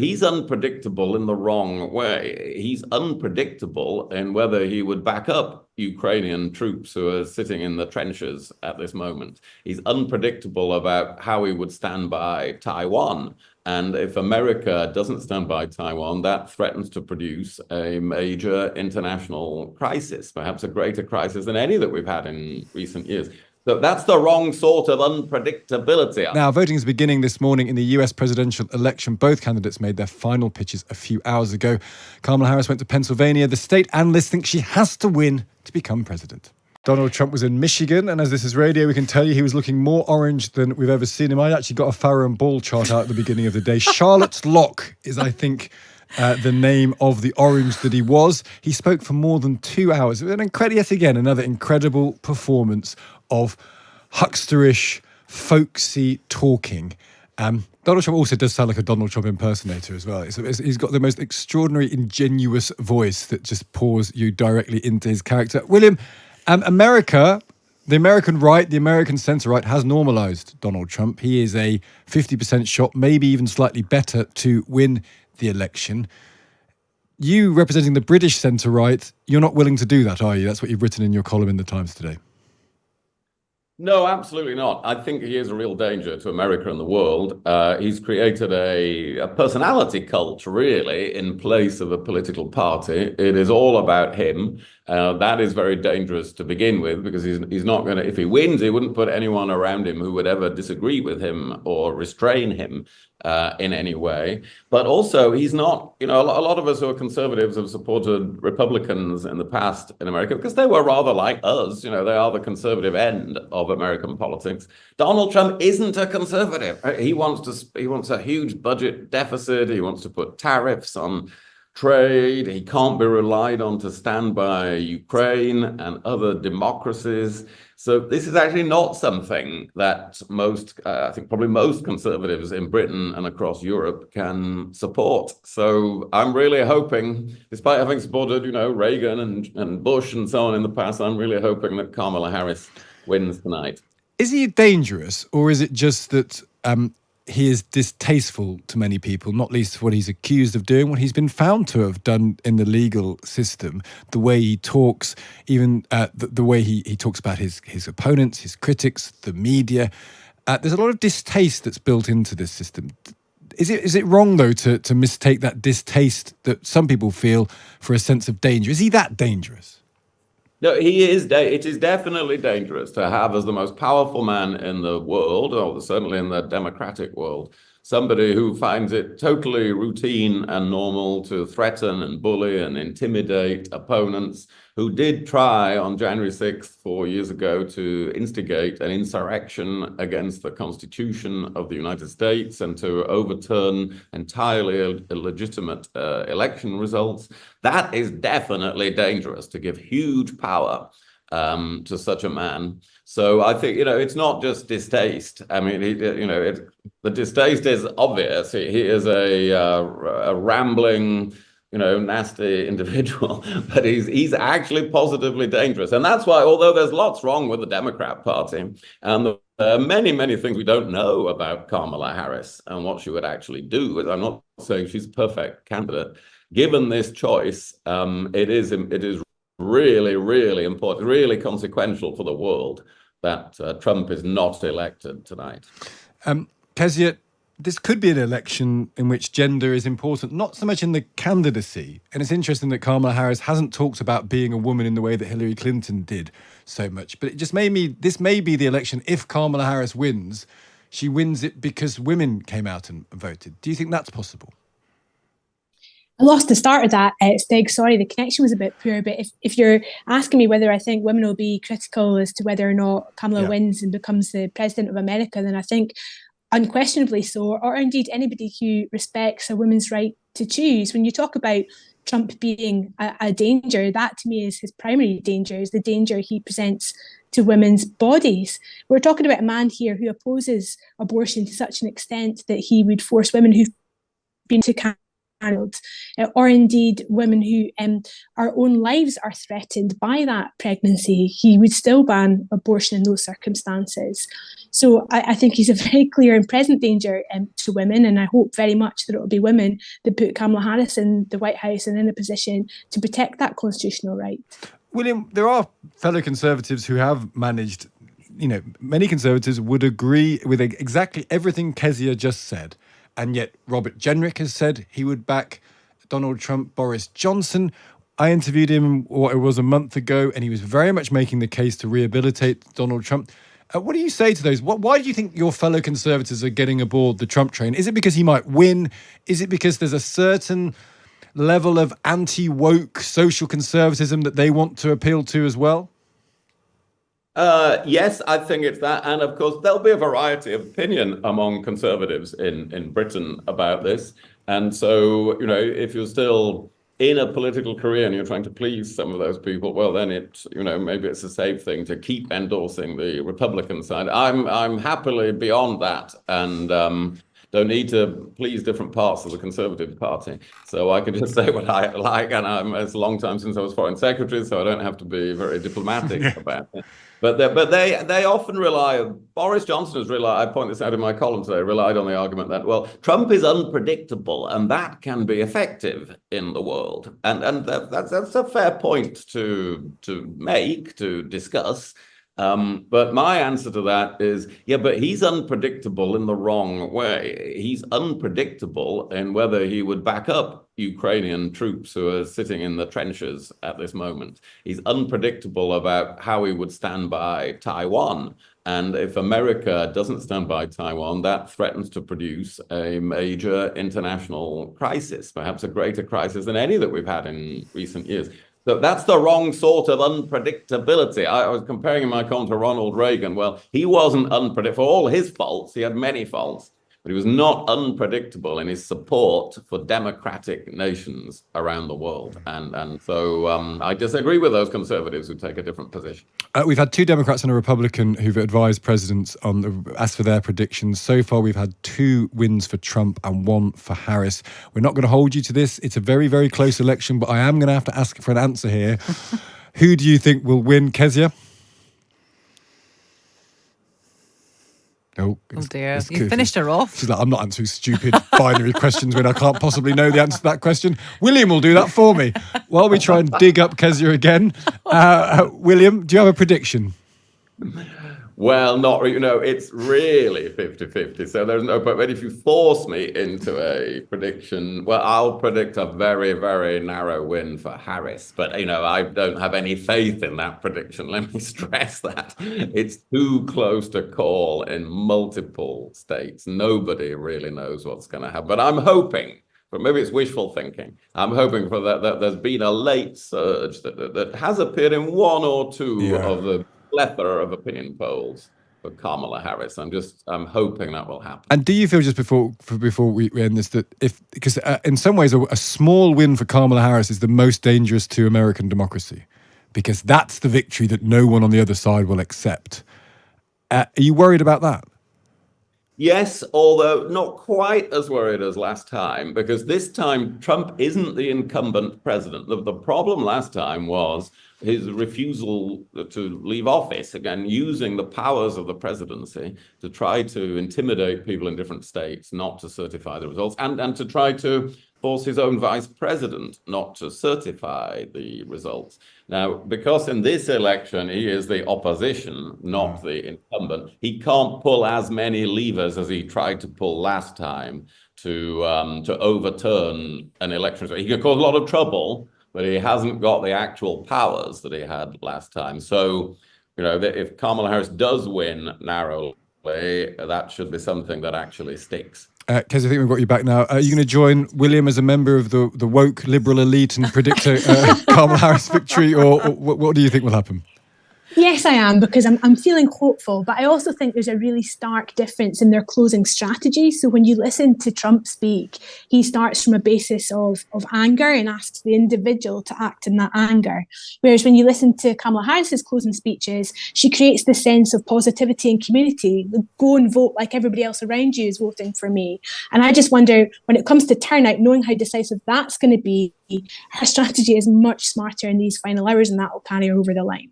he's unpredictable in the wrong way. He's unpredictable in whether he would back up Ukrainian troops who are sitting in the trenches at this moment. He's unpredictable about how he would stand by Taiwan. And if America doesn't stand by Taiwan, that threatens to produce a major international crisis, perhaps a greater crisis than any that we've had in recent years. So that's the wrong sort of unpredictability. Now, voting is beginning this morning in the US presidential election. Both candidates made their final pitches a few hours ago. Kamala Harris went to Pennsylvania. The state analysts think she has to win to become president. Donald Trump was in Michigan, and as this is radio, we can tell you he was looking more orange than we've ever seen him. I actually got a Farrow and Ball chart out at the beginning of the day. Charlotte's Lock is, I think, the name of the orange that he was. He spoke for more than 2 hours. Yet again, another incredible performance of hucksterish, folksy talking. Donald Trump also does sound like a Donald Trump impersonator as well. He's got the most extraordinary, ingenuous voice that just pours you directly into his character. William, America, the American right, the American centre-right has normalised Donald Trump. He is a 50% shot, maybe even slightly better to win the election. You, representing the British centre-right, you're not willing to do that, are you? That's what you've written in your column in The Times today. No, absolutely not. I think he is a real danger to America and the world. He's created a personality cult, really, in place of a political party. It is all about him. That is very dangerous to begin with, because he's not going to, if he wins, he wouldn't put anyone around him who would ever disagree with him or restrain him in any way. But also, he's not, a lot of us who are conservatives have supported Republicans in the past in America because they were rather like us. They are the conservative end of American politics. Donald Trump isn't a conservative. He wants a huge budget deficit. He wants to put tariffs on trade. He can't be relied on to stand by Ukraine and other democracies. So this is actually not something that I think probably most conservatives in Britain and across Europe can support. So I'm really hoping, despite having supported, Reagan and Bush and so on in the past, I'm really hoping that Kamala Harris wins tonight. Is he dangerous, or is it just that he is distasteful to many people, not least what he's accused of doing, what he's been found to have done in the legal system, the way he talks, even the way he talks about his opponents, his critics, the media. There's a lot of distaste that's built into this system. Is it wrong, though, to mistake that distaste that some people feel for a sense of danger? Is he that dangerous? No, he is. It is definitely dangerous to have, as the most powerful man in the world, or certainly in the democratic world, somebody who finds it totally routine and normal to threaten and bully and intimidate opponents, who did try on January 6th, 4 years ago, to instigate an insurrection against the Constitution of the United States and to overturn entirely illegitimate election results. That is definitely dangerous, to give huge power to such a man. So I think, it's not just distaste. I mean, the distaste is obvious. He is a rambling, nasty individual, but he's actually positively dangerous. And that's why, although there's lots wrong with the Democrat Party, and there are many, many things we don't know about Kamala Harris and what she would actually do, I'm not saying she's a perfect candidate. Given this choice, it is really, really important, really consequential for the world that Trump is not elected tonight. Kezia, this could be an election in which gender is important, not so much in the candidacy. And it's interesting that Kamala Harris hasn't talked about being a woman in the way that Hillary Clinton did so much. But it just this may be the election, if Kamala Harris wins, she wins it because women came out and voted. Do you think that's possible? I lost the start of that, Stig. Sorry, the connection was a bit poor. But if you're asking me whether I think women will be critical as to whether or not Kamala wins and becomes the president of America, then I think unquestionably so, or indeed anybody who respects a woman's right to choose. When you talk about Trump being a danger, that to me is his primary danger, is the danger he presents to women's bodies. We're talking about a man here who opposes abortion to such an extent that he would force women who've been to or indeed women who our own lives are threatened by that pregnancy, he would still ban abortion in those circumstances. So I think he's a very clear and present danger to women, and I hope very much that it will be women that put Kamala Harris in the White House and in a position to protect that constitutional right. William, there are fellow Conservatives who have managed, many Conservatives would agree with exactly everything Kezia just said. And yet Robert Jenrick has said he would back Donald Trump, Boris Johnson. I interviewed him, it was a month ago, and he was very much making the case to rehabilitate Donald Trump. What do you say to those? Why do you think your fellow Conservatives are getting aboard the Trump train? Is it because he might win? Is it because there's a certain level of anti-woke social conservatism that they want to appeal to as well? Yes, I think it's that. And of course, there'll be a variety of opinion among conservatives in Britain about this. And so, if you're still in a political career and you're trying to please some of those people, well, then maybe it's a safe thing to keep endorsing the Republican side. I'm happily beyond that and don't need to please different parts of the Conservative Party. So I can just say what I like. And it's a long time since I was foreign secretary, so I don't have to be very diplomatic about it. But they often rely. Boris Johnson has relied. I point this out in my column today. Relied on the argument that Trump is unpredictable, and that can be effective in the world. And that's a fair point to make, to discuss. But my answer to that is, but he's unpredictable in the wrong way. He's unpredictable in whether he would back up Ukrainian troops who are sitting in the trenches at this moment. He's unpredictable about how he would stand by Taiwan. And if America doesn't stand by Taiwan, that threatens to produce a major international crisis, perhaps a greater crisis than any that we've had in recent years. So that's the wrong sort of unpredictability. I was comparing in my column to Ronald Reagan. Well, he wasn't unpredictable. For all his faults, he had many faults, but he was not unpredictable in his support for democratic nations around the world. And so I disagree with those conservatives who take a different position. We've had two Democrats and a Republican who've advised presidents as for their predictions. So far, we've had 2 wins for Trump and 1 for Harris. We're not going to hold you to this. It's a very, very close election, but I am going to have to ask for an answer here. Who do you think will win, Kezia? Oh dear, you finished her off. She's like, I'm not answering stupid binary questions when I can't possibly know the answer to that question. William will do that for me. While we try and dig up Kezia again, William, do you have a prediction? Well, not it's really 50-50. So there's no point. But if you force me into a prediction, well, I'll predict a very, very narrow win for Harris. But, I don't have any faith in that prediction. Let me stress that. It's too close to call in multiple states. Nobody really knows what's going to happen. But I'm hoping, but maybe it's wishful thinking, I'm hoping for that there's been a late surge that has appeared in 1 or 2 of the plethora of opinion polls for Kamala Harris. I'm hoping that will happen. And do you feel, just before we end this, that because in some ways a small win for Kamala Harris is the most dangerous to American democracy, because that's the victory that no one on the other side will accept. Are you worried about that? Yes, although not quite as worried as last time, because this time Trump isn't the incumbent president. The problem last time was his refusal to leave office, again, using the powers of the presidency to try to intimidate people in different states not to certify the results, and to try to force his own vice president not to certify the results. Now, because in this election, he is the opposition, not the incumbent, he can't pull as many levers as he tried to pull last time to overturn an election. So he could cause a lot of trouble, but he hasn't got the actual powers that he had last time. So, if Kamala Harris does win narrowly, that should be something that actually sticks. Kez, I think we've got you back now. Are you going to join William as a member of the woke liberal elite and predict a Kamala Harris victory, or what do you think will happen? Yes, I am, because I'm feeling hopeful, but I also think there's a really stark difference in their closing strategy. So when you listen to Trump speak, he starts from a basis of anger and asks the individual to act in that anger. Whereas when you listen to Kamala Harris's closing speeches, she creates this sense of positivity and community. Go and vote like everybody else around you is voting for me. And I just wonder, when it comes to turnout, knowing how decisive that's going to be, her strategy is much smarter in these final hours, and that will carry her over the line.